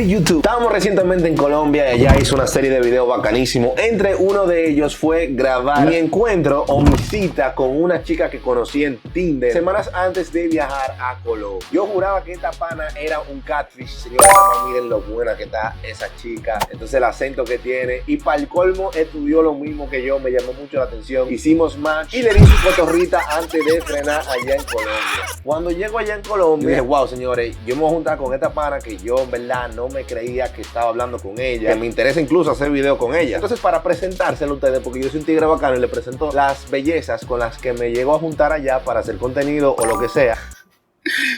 de YouTube. Estábamos recientemente en Colombia y allá hice una serie de videos bacanísimos. Entre uno de ellos fue grabar mi encuentro o mi cita con una chica que conocí en Tinder semanas antes de viajar a Colombia. Yo juraba que esta pana era un catfish. Señores, no miren lo buena que está esa chica. Entonces el acento que tiene. Y para el colmo estudió lo mismo que yo. Me llamó mucho la atención. Hicimos match y le di su cotorrita antes de frenar allá en Colombia. Cuando llego allá en Colombia dije, wow, señores, yo me voy a juntar con esta pana que yo en verdad no me creía que estaba hablando con ella, que me interesa incluso hacer video con ella. Entonces, para presentárselo a ustedes, porque yo soy un tigre bacano y le presento las bellezas con las que me llego a juntar allá para hacer contenido o lo que sea.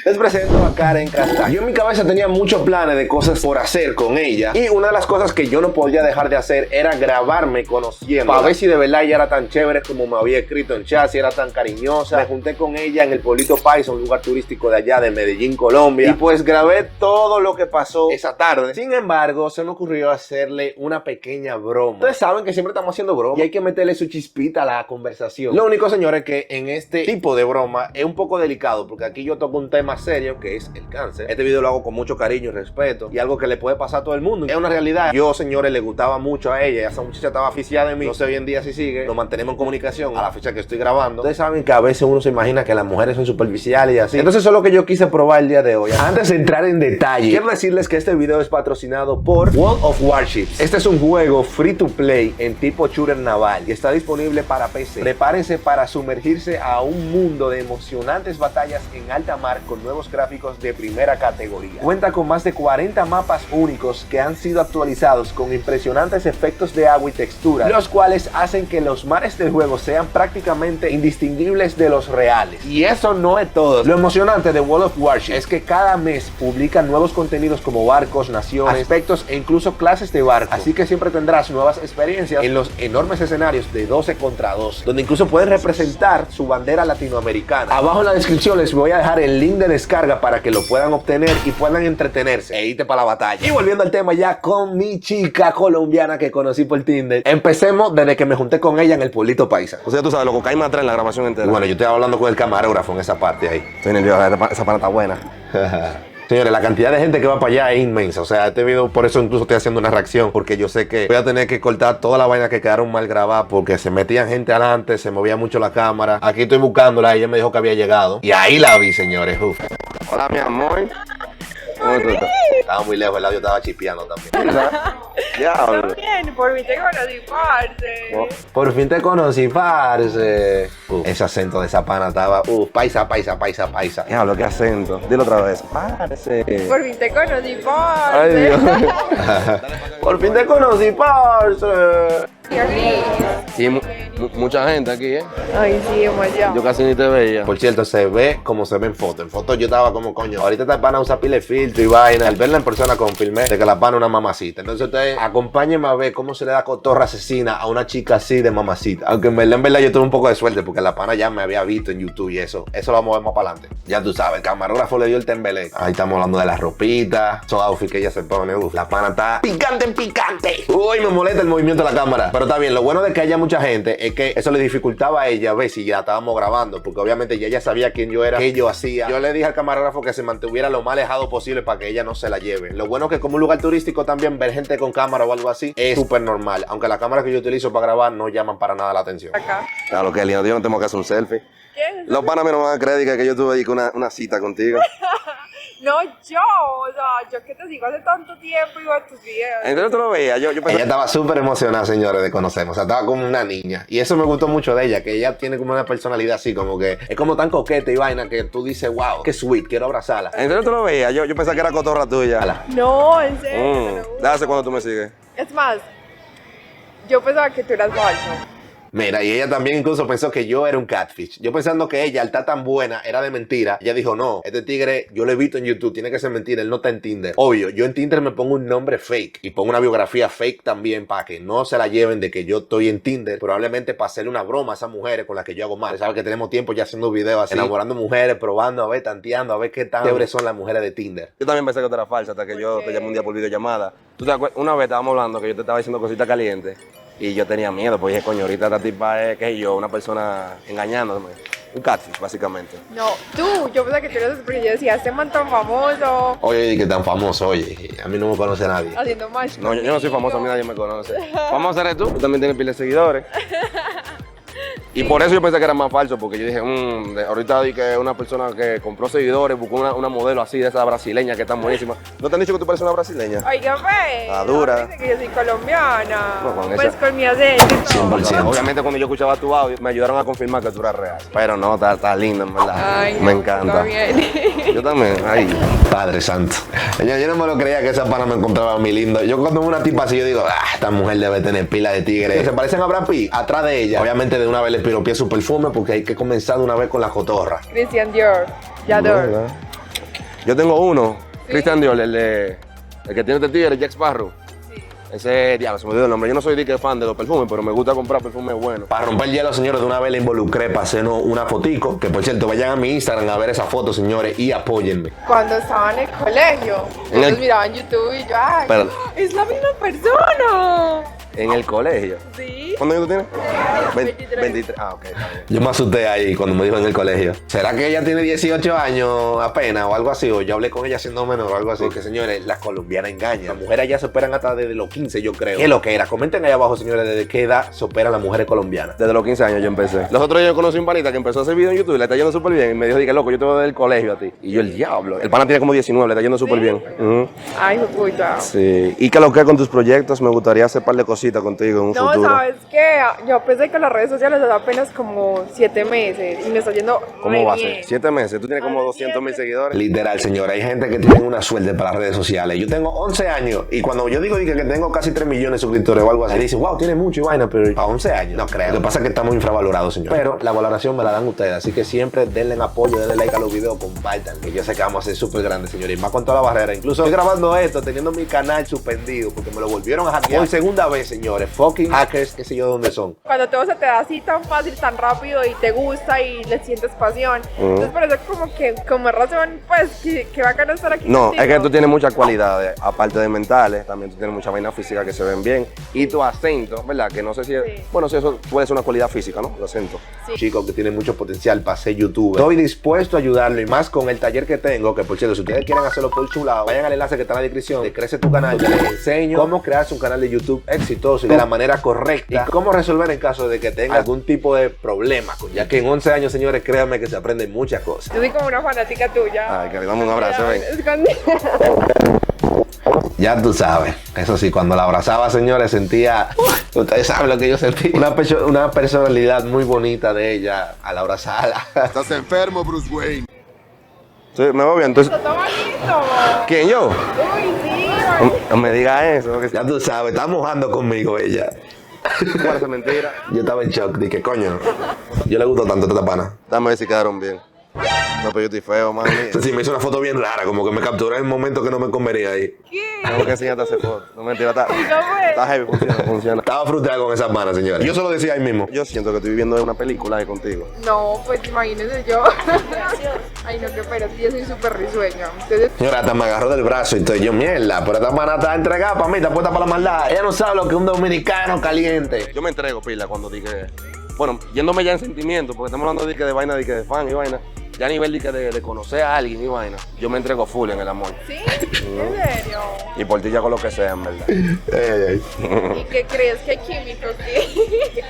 Les presento a Karen Castaño. Yo en mi cabeza tenía muchos planes de cosas por hacer con ella. Y una de las cosas que yo no podía dejar de hacer era grabarme conociendo. Para ver si de verdad ella era tan chévere como me había escrito en chat, si era tan cariñosa. Me junté con ella en el pueblito Paisa, un lugar turístico de allá de Medellín, Colombia. Y pues grabé todo lo que pasó esa tarde. Sin embargo, se me ocurrió hacerle una pequeña broma. Ustedes saben que siempre estamos haciendo broma y hay que meterle su chispita a la conversación. Lo único, señores, que en este tipo de broma es un poco delicado, porque aquí yo toco un tema serio que es el cáncer. Este video lo hago con mucho cariño y respeto y algo que le puede pasar a todo el mundo. Es una realidad. Yo, señores, le gustaba mucho a ella. Esa muchacha estaba aficiada de mí. No sé hoy en día si sigue. Nos mantenemos en comunicación a la fecha que estoy grabando. Ustedes saben que a veces uno se imagina que las mujeres son superficiales y así. Entonces eso es lo que yo quise probar el día de hoy. Antes de entrar en detalle, quiero decirles que este video es patrocinado por World of Warships. Este es un juego free to play en tipo shooter naval y está disponible para PC. Prepárense para sumergirse a un mundo de emocionantes batallas en alta mar con nuevos gráficos de primera categoría. Cuenta con más de 40 mapas únicos que han sido actualizados con impresionantes efectos de agua y textura, los cuales hacen que los mares del juego sean prácticamente indistinguibles de los reales. Y eso no es todo. Lo emocionante de World of Warships es que cada mes publican nuevos contenidos como barcos, naciones, aspectos e incluso clases de barco. Así que siempre tendrás nuevas experiencias en los enormes escenarios de 12 contra 12, donde incluso pueden representar su bandera latinoamericana. Abajo en la descripción les voy a dejar el link de descarga para que lo puedan obtener y puedan entretenerse e irte para la batalla. Y volviendo al tema ya con mi chica colombiana que conocí por Tinder, empecemos desde que me junté con ella en el pueblito Paisa. O sea, tú sabes, lo que hay más atrás en la grabación entera. Y bueno, yo estoy hablando con el camarógrafo en esa parte ahí. Estoy nervioso, esa pana está buena. Señores, la cantidad de gente que va para allá es inmensa. O sea, este video, por eso incluso estoy haciendo una reacción, porque yo sé que voy a tener que cortar toda la vaina que quedaron mal grabadas, porque se metían gente adelante, se movía mucho la cámara. Aquí estoy buscándola, ella me dijo que había llegado y ahí la vi, señores. Uf. Hola, mi amor. ¿Cómo tú estás? Estaba muy lejos, el audio estaba chispeando también. Diablo. Bien, por fin te conocí, parce. Por fin te conocí, parce. Ese acento de esa pana estaba, paisa, paisa, paisa, paisa. Diablo, qué acento. Dilo otra vez. Parce. Por fin te conocí, parce. Ay, Dios. Por fin te conocí, parce. Qué rico. Sí, mucha gente aquí, Ay, sí, demasiado. Yo casi ni te veía. Por cierto, se ve como se ve en foto. En foto yo estaba como, coño, ahorita esta pana usa pile de filtro y vaina. Al verla en persona confirmé de que la pana es una mamacita. Entonces ustedes acompáñenme a ver cómo se le da cotorra asesina a una chica así de mamacita. Aunque en verdad yo tuve un poco de suerte porque la pana ya me había visto en YouTube y eso lo vamos a ver más para adelante. Ya tú sabes, el camarógrafo le dio el tembelé. Ahí estamos hablando de la ropita, esos outfits que ella se pone. La pana está picante en picante. Uy, me molesta el movimiento de la cámara. Pero está bien, lo bueno de que haya mucha gente es que eso le dificultaba a ella ver si ya estábamos grabando, porque obviamente ya ella sabía quién yo era, qué yo hacía. Yo le dije al camarógrafo que se mantuviera lo más alejado posible para que ella no se la lleve. Lo bueno es que como un lugar turístico también ver gente con cámara o algo así es súper normal, aunque las cámaras que yo utilizo para grabar no llaman para nada la atención. Acá. Claro, que lindo, yo no tengo que hacer un selfie. ¿Qué? Los panas me no van a creer que yo tuve ahí con una cita contigo. No, yo que te sigo hace tanto tiempo y veo tus videos. Entonces tú lo veías, yo Ella pensé. estaba súper emocionada, señores, de conocerme. O sea, estaba como una niña. Y eso me gustó mucho de ella, que ella tiene como una personalidad así, como que es como tan coqueta y vaina que tú dices, wow, qué sweet, quiero abrazarla. Entonces tú lo veías, yo pensé que era cotorra tuya. Ala. No, en serio. te lo juro. Dale cuando tú me sigues. Es más, yo pensaba que tú eras falso. Mira, y ella también incluso pensó que yo era un catfish. Yo pensando que ella, al estar tan buena, era de mentira. Ella dijo, no, este tigre, yo lo he visto en YouTube, tiene que ser mentira, él no está en Tinder. Obvio, yo en Tinder me pongo un nombre fake y pongo una biografía fake también para que no se la lleven de que yo estoy en Tinder. Probablemente para hacerle una broma a esas mujeres con las que yo hago mal. Sabes que tenemos tiempo ya haciendo videos así, enamorando mujeres, probando, a ver, tanteando, a ver qué tan chéveres son las mujeres de Tinder. Yo también pensé que tú eras falsa hasta que yo te llamé un día por videollamada. Tú te acuerdas, una vez estábamos hablando que yo te estaba diciendo cositas calientes y yo tenía miedo, pues dije, coño, ahorita esta tipa es, qué sé yo, una persona engañándome. Un catfish, básicamente. No, yo pensaba que tú eres porque yo decía, este man tan famoso, Oye, que tan famoso, oye. A mí no me conoce nadie. haciendo más. No, yo no soy famoso, a mí nadie me conoce. Famoso eres tú también tienes pila de seguidores. Y por eso yo pensé que era más falso, porque yo dije, ahorita vi que una persona que compró seguidores, buscó una modelo así de esa brasileña que está buenísima. ¿No te han dicho que tú pareces una brasileña? Oiga, pues. Está dura. Dice que yo soy colombiana. No, con Pues esa- con mi acento y todo. 100%. Obviamente cuando yo escuchaba tu audio, me ayudaron a confirmar que tú eras real. Pero no, está linda, en verdad. Ay, me no, encanta. está bien. Yo también, ahí. Padre santo. Yo no me lo creía que esa pana me encontraba a mí lindo. Yo cuando veo una tipa así, yo digo, esta mujer debe tener pila de tigres. Se parecen a Brad Pitt, atrás de ella. Obviamente de una vez le piropié su perfume porque hay que comenzar de una vez con la cotorra. Christian Dior. Yador. Yo tengo uno, Sí. Christian Dior, el que tiene este tigre, Jack Sparrow. Sí. Ese, diablo, se me olvidó el nombre. Yo no soy de que fan de los perfumes, pero me gusta comprar perfumes buenos. Para romper el hielo, señores, de una vez le involucré para hacernos una fotico. Que por cierto, vayan a mi Instagram a ver esa foto, señores, y apóyenme. Cuando estaba en el colegio, En el- ellos miraban YouTube y yo, ay, Pero- es la misma persona. En el colegio. Sí. ¿Cuántos años tú tienes? 23. 23. Ah, ok, está bien. Yo me asusté ahí cuando me dijo en el colegio. ¿Será que ella tiene 18 años apenas o algo así? O yo hablé con ella siendo menor o algo así. Porque, señores, las colombianas engañan. Las mujeres allá se operan hasta desde los 15, yo creo. ¿Qué es lo que era? Comenten ahí abajo, señores, desde qué edad se operan las mujeres colombianas. Desde los 15 años yo empecé. Los otros días yo conocí un panita que empezó a hacer video en YouTube y le está yendo súper bien. Y me dijo, dije, loco, yo te voy del colegio a ti. Y yo, el diablo. El pana tiene como 19, le está yendo súper bien. Ujú. Ay, puta. Sí. ¿Y qué lo que con tus proyectos? Me gustaría hacer un par de cositas contigo en un No, futuro. ¿sabes qué? Yo pensé que las redes sociales hace apenas como 7 meses y me está yendo ¿Cómo re va a bien. ser? 7 meses. Tú tienes como 200,000 seguidores. Literal, señor, hay gente que tiene una suerte para las redes sociales. Yo tengo 11 años y cuando yo digo que tengo casi 3 millones de suscriptores o algo así, dicen, wow, tiene mucho y vaina, pero a 11 años, no creo. Lo que pasa es que estamos infravalorados, señor. Pero la valoración me la dan ustedes, así que siempre denle apoyo, denle like a los videos, compartan, que yo sé que vamos a ser súper grandes, señores, y más con toda la barrera. Incluso estoy grabando esto teniendo mi canal suspendido porque me lo volvieron a hackear por segunda vez, señores. Fucking hackers, qué sé yo dónde son. Cuando todo se te da así tan fácil, tan rápido y te gusta y le sientes pasión. Entonces por eso como que, como razón, pues, que bacano estar aquí No, contigo. es que tú tienes muchas cualidades, aparte de mentales, también tú tienes mucha vaina física que se ven bien. Y tu acento, ¿verdad? Que no sé si es, Sí. bueno, si eso puede ser una cualidad física, ¿no? El acento. Sí. Chico que tiene mucho potencial para ser youtuber. Estoy dispuesto a ayudarlo y más con el taller que tengo, que por cierto, si ustedes quieren hacerlo por su lado, vayan al enlace que está en la descripción de Crece tu Canal, que les enseño cómo crearse un canal de YouTube exitoso y de la manera correcta y cómo resolver en caso de que tenga algún tipo de problema, ya que en 11 años, señores, créanme que se aprenden muchas cosas. Yo soy como una fanática tuya. Ay, que le damos un abrazo, ven. Escondida. Ya tú sabes, eso sí, cuando la abrazaba, señores, sentía, ustedes saben lo que yo sentí, una personalidad muy bonita de ella al abrazarla. Estás enfermo, Bruce Wayne. Sí, me voy bien. Entonces, Está bonito. ¿quién yo? Uy, sí. No me digas eso. Que Ya tú sabes, está mojando conmigo ella. ¿Cuál es mentira? Yo estaba en shock, dije, coño, yo le gusto tanto a esta pana. Dame a ver si quedaron bien. No, pero yo estoy feo, mami. Sí, me hizo una foto bien rara, como que me capturé en el momento que no me convenía ahí. ¿Qué? Tengo que enseñarte a hacer fotos. No, mentira, está pues. heavy, funciona. Estaba frustrado con esas manos, señores. Yo se lo decía ahí mismo. Yo siento que estoy viviendo una película ahí contigo. No, pues imagínese yo. Ay, no, qué pena, yo soy súper risueña. Entonces, Señora, hasta me agarró del brazo y estoy yo, mierda, pero esta mana está entregada para mí, está puesta para la maldad. Ella no sabe lo que es un dominicano caliente. Yo me entrego, pila, cuando dije... Bueno, yéndome ya en sentimiento, porque estamos hablando de vaina, de fan y vaina. Ya a nivel de conocer a alguien y vaina. Yo me entrego full en el amor. ¿sí? ¿En serio? Y por ti ya con lo que sea, en verdad. Ey, ¿Y qué crees que hay químicos? ¿Qué?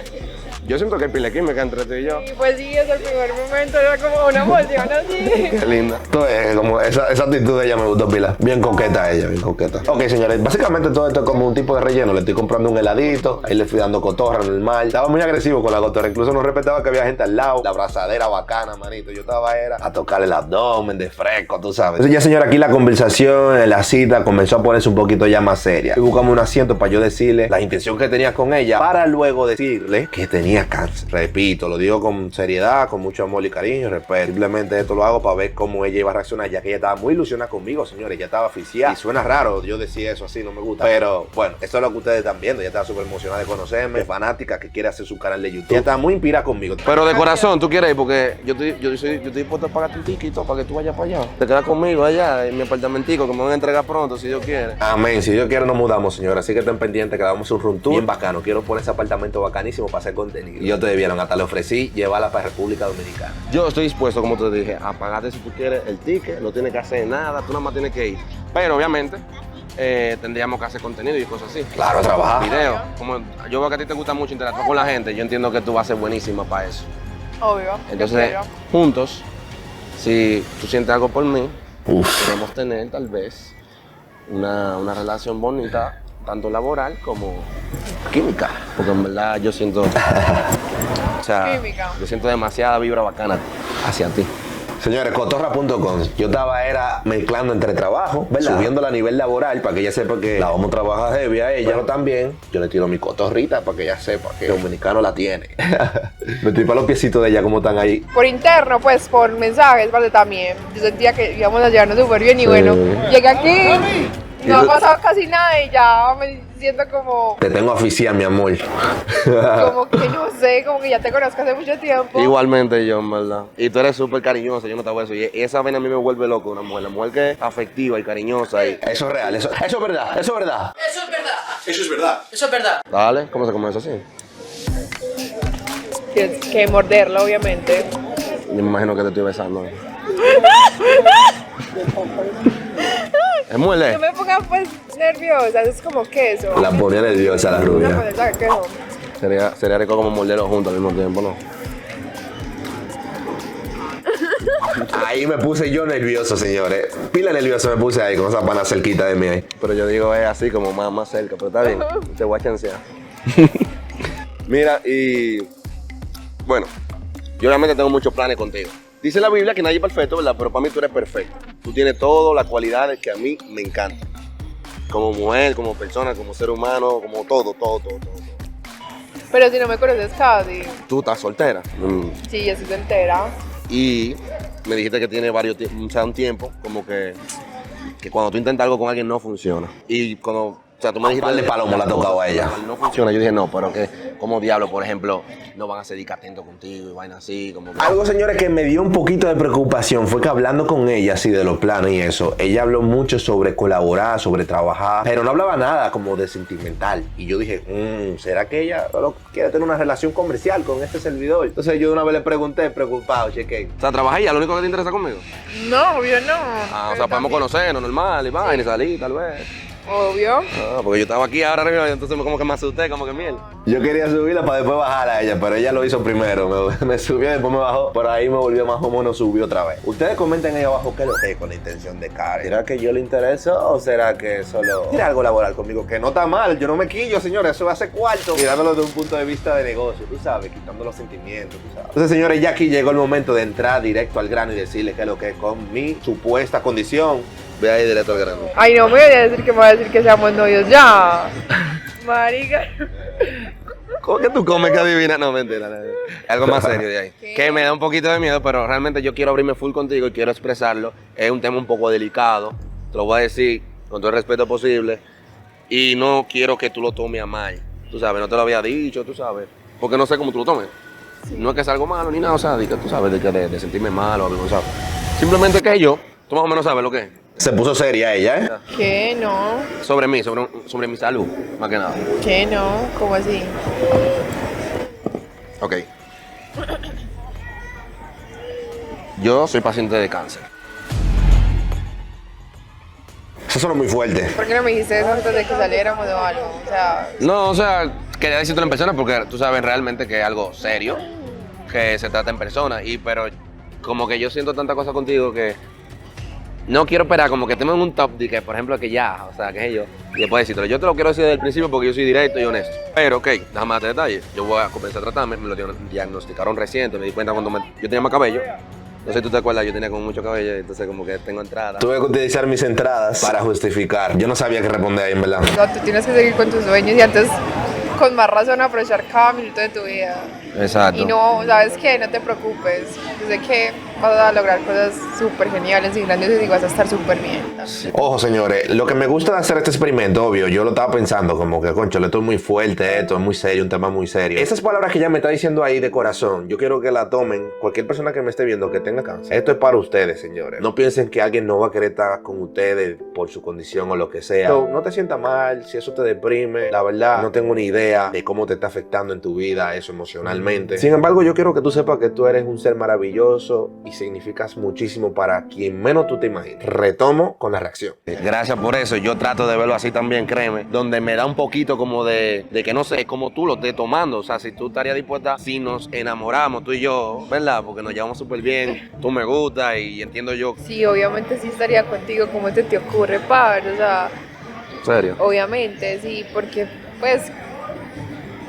Yo siento que hay pila de química entre tú y yo. Y pues sí, desde el primer momento era como una emoción así. Qué linda. Esto es como esa actitud de ella me gustó pila. Bien coqueta ella, bien coqueta. Ok, señores, básicamente todo esto es como un tipo de relleno. Le estoy comprando un heladito, ahí le fui dando cotorra normal. Estaba muy agresivo con la cotorra, incluso no respetaba que había gente al lado. La abrazadera bacana, manito. Yo estaba era a tocarle el abdomen de fresco, tú sabes. Entonces ya, señora, aquí la conversación, la cita comenzó a ponerse un poquito ya más seria. Y buscamos un asiento para yo decirle la intención que tenía con ella, para luego decirle que tenía cáncer. Repito, lo digo con seriedad, con mucho amor y cariño, respeto. Simplemente esto lo hago para ver cómo ella iba a reaccionar, ya que ella estaba muy ilusionada conmigo, señores. Ella estaba oficial. Y suena raro yo decir eso así, no me gusta. Pero bueno, eso es lo que ustedes están viendo. Ella estaba súper emocionada de conocerme, fanática, que quiere hacer su canal de YouTube. Ella estaba muy inspirada conmigo. Pero de corazón, tú quieres ir porque yo estoy dispuesto a pagarte un tiquito para que tú vayas para allá. Te quedas conmigo allá en mi apartamentico que me van a entregar pronto si Dios quiere. Amén. Si Dios quiere nos mudamos, señora. Así que estén pendientes que hagamos un room tour bien bacano. Quiero poner ese apartamento bacanísimo para hacer contenido. peligroso. Y yo te debieron, hasta le ofrecí llevarla para República Dominicana. Yo estoy dispuesto, como te dije, a pagarte si tú quieres el ticket, no tienes que hacer nada, tú nada más tienes que ir. Pero obviamente tendríamos que hacer contenido y cosas así. Claro, trabajar. Video. Como yo veo que a ti te gusta mucho interactuar con la gente, yo entiendo que tú vas a ser buenísima para eso. Obvio. Entonces, juntos, si tú sientes algo por mí, podemos tener tal vez una relación bonita, tanto laboral como química. Porque en verdad yo siento, o sea, Química. yo siento demasiada vibra bacana hacia ti. Señores, cotorra.com. Yo estaba mezclando entre trabajo, ¿verdad? Subiéndola a nivel laboral para que ella sepa que la vamos a trabajar heavy a ella. Pero también yo le tiro mi cotorrita para que ella sepa que el dominicano la tiene. Me tripa los piecitos de ella como están ahí. Por interno, pues, por mensajes, ¿vale? También. Yo sentía que íbamos a llevarnos súper bien y bueno, llegué aquí, no ha pasado casi nada y ya me siento como... Te tengo aficiada, mi amor. Como que no sé, como que ya te conozco hace mucho tiempo. Igualmente yo, en verdad. Y tú eres súper cariñosa, yo no te voy a decir. Y esa vaina a mí me vuelve loco, una mujer. La mujer que es afectiva y cariñosa. Eso es real, eso es verdad, eso es verdad. Eso es verdad. Eso es verdad. Eso es verdad. Dale, ¿cómo se come eso así? Tienes que morderlo, obviamente. Yo me imagino que te estoy besando. Es muy No lejos. me pongan pues nerviosa, es como queso. La ponía nerviosa la Una rubia. ponesa de queso. Sería rico como morderlos juntos al mismo tiempo, ¿no? Ahí me puse yo nervioso, señores. Pila nervioso me puse ahí con esa pana cerquita de mí ahí. Pero yo digo es así como más cerca, pero está bien. Te voy a chancear. Mira, y bueno, yo obviamente tengo muchos planes contigo. Dice la Biblia que nadie es perfecto, ¿verdad? Pero para mí tú eres perfecto. Tú tienes todas las cualidades que a mí me encantan. Como mujer, como persona, como ser humano, como todo. Pero si no me conoces casi. Tú estás soltera. Sí, yo soy soltera. Y me dijiste que tiene un tiempo, como que cuando tú intentas algo con alguien no funciona. Y cuando, o sea, tú me dijiste... par de palomos le ha tocado a ella. No funciona, yo dije no, pero que como diablo, por ejemplo, no van a ser atentos contigo y vaina así, como que... Algo, señores, que me dio un poquito de preocupación fue que hablando con ella, así de los planes y eso, ella habló mucho sobre colaborar, sobre trabajar, pero no hablaba nada como de sentimental. Y yo dije, ¿será que ella solo quiere tener una relación comercial con este servidor? Entonces yo de una vez le pregunté, preocupado, cheque. O sea, ¿trabajas ya? ¿Lo único que te interesa conmigo? No, obvio no. Ah, o sea, podemos conocernos normal y vaina y salir, tal vez. Obvio. Ah, porque yo estaba aquí ahora arriba y entonces como que me asusté, como que miel. Yo quería subirla para después bajarla a ella, pero ella lo hizo primero. Me subió, después me bajó. Por ahí me volvió más o menos, subió otra vez. Ustedes comenten ahí abajo qué es lo que es con la intención de Karen. ¿Será que yo le intereso o será que solo tiene algo laboral conmigo? Que no está mal, yo no me quillo, señores. Eso va a ser cuarto. Mirándolo desde un punto de vista de negocio, tú sabes, quitando los sentimientos, tú sabes. Entonces, señores, ya aquí llegó el momento de entrar directo al grano y decirles qué es lo que es con mi supuesta condición. Ve ahí directo al grano. Ay, no me voy a decir que me va a decir que seamos novios ya. Marica. ¿Cómo que tú comes que adivina? No, mentira. Algo más serio de ahí. ¿Qué? Que me da un poquito de miedo, pero realmente yo quiero abrirme full contigo y quiero expresarlo. Es un tema un poco delicado. Te lo voy a decir con todo el respeto posible. Y no quiero que tú lo tomes a mal. Tú sabes, no te lo había dicho, tú sabes. Porque no sé cómo tú lo tomes. No es que es algo malo ni nada, o sea, de que tú sabes, de sentirme mal o algo, ¿sabes? Simplemente que yo, tú más o menos sabes lo que es. Se puso seria ella, ¿eh? ¿Qué? No. Sobre mí, sobre mi salud, más que nada. ¿Qué? No. ¿Cómo así? Ok. Yo soy paciente de cáncer. Eso suena muy fuerte. ¿Por qué no me dijiste eso antes de que saliéramos o algo? O sea, No, o sea, quería decirte en persona porque tú sabes realmente que es algo serio, que se trata en persona, pero como que yo siento tanta cosa contigo que no quiero esperar como que estemos en un top de que, por ejemplo, que ya, o sea, que es yo, y después decirte, yo te lo quiero decir desde el principio porque yo soy directo y honesto. Pero, ok, déjame darte detalles. Yo voy a comenzar a tratarme, me lo diagnosticaron reciente, me di cuenta cuando yo tenía más cabello. No sé si tú te acuerdas, yo tenía como mucho cabello, entonces como que tengo entrada. Tuve que utilizar mis entradas para justificar. Yo no sabía qué responder ahí, en verdad. no, tú tienes que seguir con tus sueños y antes, con más razón, aprovechar cada minuto de tu vida. Exacto. Y no, ¿sabes qué? No te preocupes. Yo sé que vas a lograr cosas súper geniales y grandiosas y vas a estar súper bien. Ojo, señores, lo que me gusta de hacer este experimento, obvio, yo lo estaba pensando como que, concho, esto es muy fuerte, esto es muy serio, un tema muy serio. Esas palabras que ella me está diciendo ahí de corazón, yo quiero que la tomen, cualquier persona que me esté viendo que tenga cáncer. Esto es para ustedes, señores. No piensen que alguien no va a querer estar con ustedes por su condición o lo que sea. No te sientas mal, si eso te deprime. La verdad, no tengo ni idea de cómo te está afectando en tu vida eso emocionalmente. Sin embargo, yo quiero que tú sepas que tú eres un ser maravilloso y significas muchísimo para quien menos tú te imagines. Retomo con la reacción. Gracias por eso. Yo trato de verlo así también, créeme. Donde me da un poquito como de que no sé, como tú lo estés tomando. O sea, si tú estarías dispuesta, si nos enamoramos, tú y yo, ¿verdad? Porque nos llevamos súper bien. Tú me gustas y entiendo yo. Sí, obviamente sí estaría contigo. ¿Cómo te ocurre, Pablo? O sea, ¿En serio? obviamente, sí, porque pues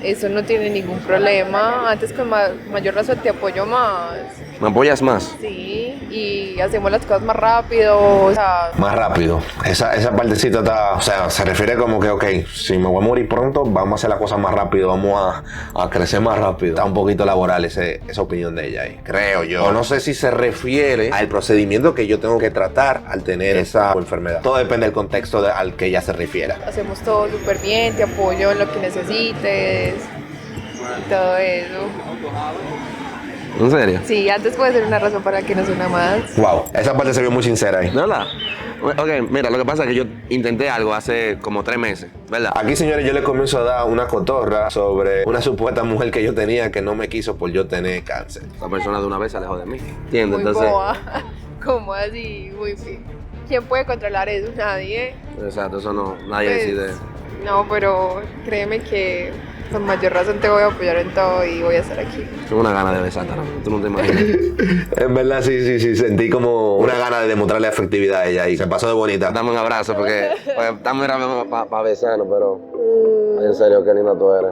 eso no tiene ningún problema. Antes con mayor razón te apoyo más. ¿Me apoyas más? Sí, y hacemos las cosas más rápido, o sea... Más rápido. Esa partecita está, o sea, se refiere como que, ok, si me voy a morir pronto, vamos a hacer las cosas más rápido, vamos a crecer más rápido. Está un poquito laboral esa opinión de ella ahí, creo yo. O no sé si se refiere al procedimiento que yo tengo que tratar al tener esa enfermedad. Todo depende del contexto al que ella se refiera. Hacemos todo súper bien, te apoyo en lo que necesites, y todo eso. ¿En serio? Sí, antes puede ser una razón para que nos una más. Wow, esa parte se vio muy sincera ahí. ¿De verdad? Ok, mira, lo que pasa es que yo intenté algo hace como 3 meses, ¿verdad? Aquí, señores, yo le comienzo a dar una cotorra sobre una supuesta mujer que yo tenía que no me quiso por yo tener cáncer. Esa persona de una vez se alejó de mí, ¿entiendes? Muy Entonces, boba. ¿Cómo así? ¿Quién puede controlar eso? Nadie. exacto, eso no, nadie Pues, decide. No, pero créeme que con mayor razón te voy a apoyar en todo y voy a estar aquí. Tengo una gana de besarte, ¿no? Tú no te imaginas. En verdad, sí, sentí como una gana de demostrarle afectividad a ella y se pasó de bonita. Dame un abrazo porque estamos para besarnos, pero en serio, qué linda tú eres.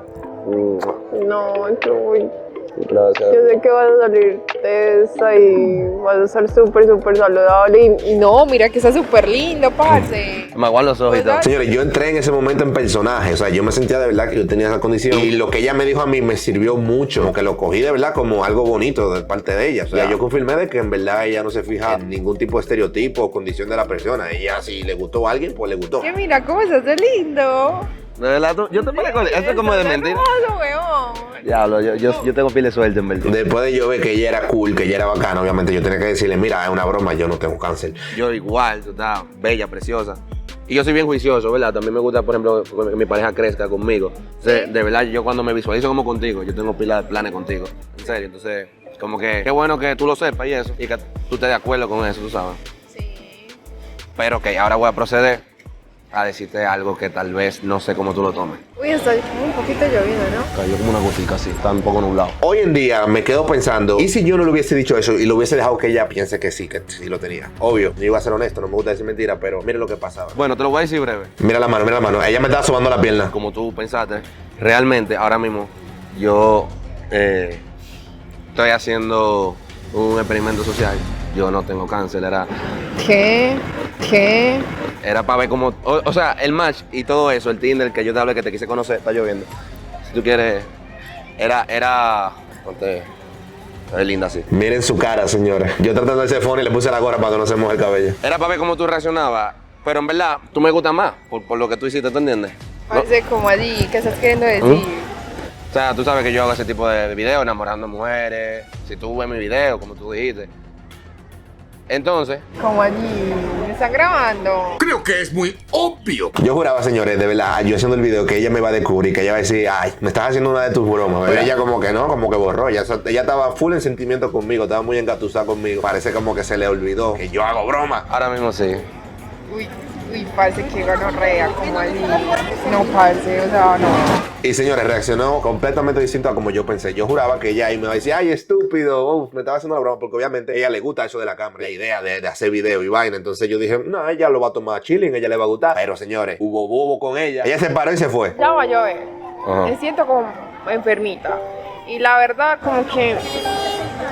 No, Chuy. Gracias. Yo sé que vas a salir de esta y vas a estar súper saludable. Y no, mira que está súper lindo, parce. Me aguardo los ojos y todo. Señores, yo entré en ese momento en personaje, o sea, yo me sentía de verdad que yo tenía esa condición y lo que ella me dijo a mí me sirvió mucho, como que lo cogí de verdad como algo bonito de parte de ella, o sea, yo confirmé de que en verdad ella no se fija en ningún tipo de estereotipo o condición de la persona, ella si le gustó a alguien, pues le gustó. Que mira cómo estás de lindo. ¿De verdad tú? Yo te parezco, esto es como de mentira. Hermoso, weón. Diablo, yo tengo pile de suerte en verdad. Después de yo ver que ella era cool, que ella era bacana, obviamente yo tenía que decirle, mira, es una broma, yo no tengo cáncer. Yo igual, tú estás bella, preciosa. Y yo soy bien juicioso, ¿verdad? También me gusta, por ejemplo, que mi pareja crezca conmigo. Entonces, de verdad, yo cuando me visualizo como contigo, yo tengo pila de planes contigo. En serio, entonces, como que qué bueno que tú lo sepas y eso, y que tú estés de acuerdo con eso, tú sabes. Sí. Pero que ahora voy a proceder a decirte algo que tal vez no sé cómo tú lo tomes. Uy, está como un poquito lloviendo, ¿no? Cayó como una gotica así, está un poco nublado. Hoy en día me quedo pensando, ¿y si yo no le hubiese dicho eso y lo hubiese dejado que ella piense que sí lo tenía? Obvio, yo iba a ser honesto, no me gusta decir mentira, pero mire lo que pasaba. Bueno, te lo voy a decir breve. Mira la mano, ella me estaba sobando la pierna. Como tú pensaste, realmente ahora mismo yo estoy haciendo un experimento social. Yo no tengo cáncer, ¿Qué? era para ver cómo, o sea, el match y todo eso, el Tinder que yo te hablé, que te quise conocer, está lloviendo. Si tú quieres, ponte, es linda así. Miren su cara, señores. Yo tratando de ser phone y le puse la gorra para que no se moje el cabello. Era para ver cómo tú reaccionabas, pero en verdad, tú me gustas más por lo que tú hiciste, ¿tú entiendes? ¿No? Parece como allí, ¿qué estás queriendo decir? O sea, tú sabes que yo hago ese tipo de videos enamorando mujeres. Si tú ves mi video, como tú dijiste. Entonces, Como allí, ¿me están grabando? Creo que es muy obvio. Yo juraba, señores, de verdad, yo haciendo el video, que ella me iba a descubrir, que ella iba a decir, ay, me estás haciendo una de tus bromas. Pero ella como que no, como que borró. Ella estaba full en sentimiento conmigo, estaba muy engatusada conmigo. Parece como que se le olvidó que yo hago bromas. ahora mismo sí. Uy, parce, que gonorrea, como allí. No, parce, o sea, no. Y señores, reaccionó completamente distinto a como yo pensé. Yo juraba que ella ahí me iba a decir, ay, estúpido, me estaba haciendo la broma, porque obviamente a ella le gusta eso de la cámara, la idea de hacer video y vaina. Entonces yo dije, no, ella lo va a tomar chilling, ella le va a gustar. Pero señores, hubo bobo con ella. Ella se paró y se fue. Ya va a llover. Ajá. Me siento como enfermita. Y la verdad, como que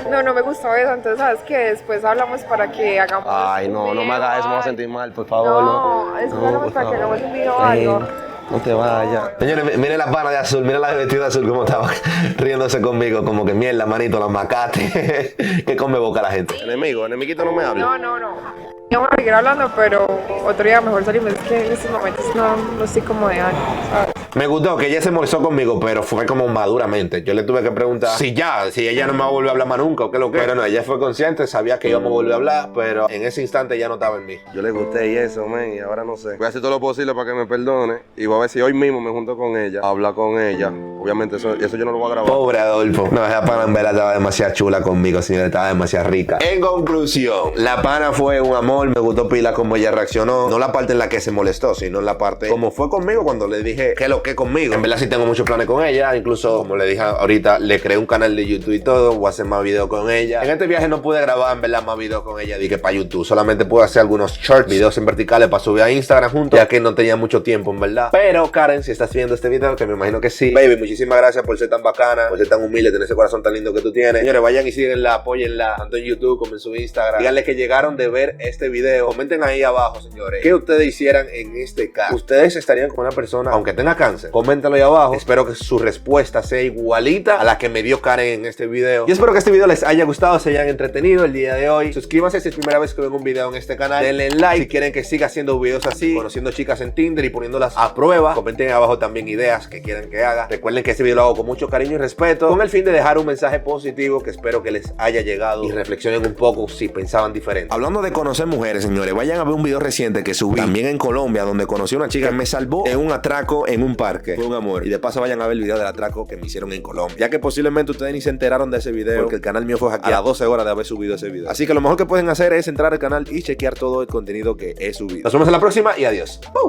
no me gustó eso. Entonces, ¿sabes qué? Después hablamos para que hagamos. Ay, no me hagas eso, me voy a sentir mal, por favor. No, después hablamos por para que favor. hagamos un video o algo. No te vayas. Señores, miren la pana de azul, miren la vestida de azul como estaba riéndose conmigo, como que mierda, manito, los macates. Que come boca la gente. Enemiguito no me habla. No. Vamos a seguir hablando, pero otro día mejor salimos. Es que en estos momentos no estoy como de ánimo, ¿sabes? Me gustó que ella se molestó conmigo, pero fue como maduramente. Yo le tuve que preguntar si ella no me va a volver a hablar más nunca o qué lo que. Pero no, ella fue consciente, sabía que íbamos a volver a hablar, pero en ese instante ya no estaba en mí. Yo le gusté y eso, men, y ahora no sé. Voy a hacer todo lo posible para que me perdone y voy a ver si hoy mismo me junto con ella, a hablar con ella. Obviamente eso yo no lo voy a grabar. Pobre Adolfo. No, esa pana en verdad estaba demasiado chula conmigo, señor, estaba demasiado rica. En conclusión, la pana fue un amor, me gustó pila como ella reaccionó. No la parte en la que se molestó, sino en la parte como fue conmigo cuando le dije que lo que conmigo. En verdad sí tengo muchos planes con ella, incluso como le dije ahorita, le creé un canal de YouTube y todo, voy a hacer más videos con ella. En este viaje no pude grabar en verdad más videos con ella, dije para YouTube, solamente pude hacer algunos shorts, videos en verticales para subir a Instagram juntos, ya que no tenía mucho tiempo en verdad. Pero Karen, si estás viendo este video, que me imagino que sí, baby, muchísimas gracias por ser tan bacana, por ser tan humilde, tener ese corazón tan lindo que tú tienes. Señores, vayan y síguenla, apóyenla, tanto en YouTube como en su Instagram. Díganle que llegaron de ver este video. Comenten ahí abajo, señores, qué ustedes hicieran en este caso. ¿Ustedes estarían con una persona aunque tenga cáncer? Coméntalo ahí abajo. Espero que su respuesta sea igualita a la que me dio Karen en este video. Y espero que este video les haya gustado, se hayan entretenido el día de hoy. Suscríbanse si es primera vez que ven un video en este canal. Denle like si quieren que siga haciendo videos así, conociendo chicas en Tinder y poniéndolas a prueba. Comenten ahí abajo también ideas que quieran que haga. Recuerden que este video lo hago con mucho cariño y respeto, con el fin de dejar un mensaje positivo que espero que les haya llegado y reflexionen un poco si pensaban diferente. Hablando de conocer mujeres, señores, vayan a ver un video reciente que subí también en Colombia, donde conocí a una chica que me salvó en un atraco en un parque. Fue un amor. Y de paso vayan a ver el video del atraco que me hicieron en Colombia, ya que posiblemente ustedes ni se enteraron de ese video porque el canal mío fue hackeado a las 12 horas de haber subido ese video. Así que lo mejor que pueden hacer es entrar al canal y chequear todo el contenido que he subido. Nos vemos en la próxima y adiós.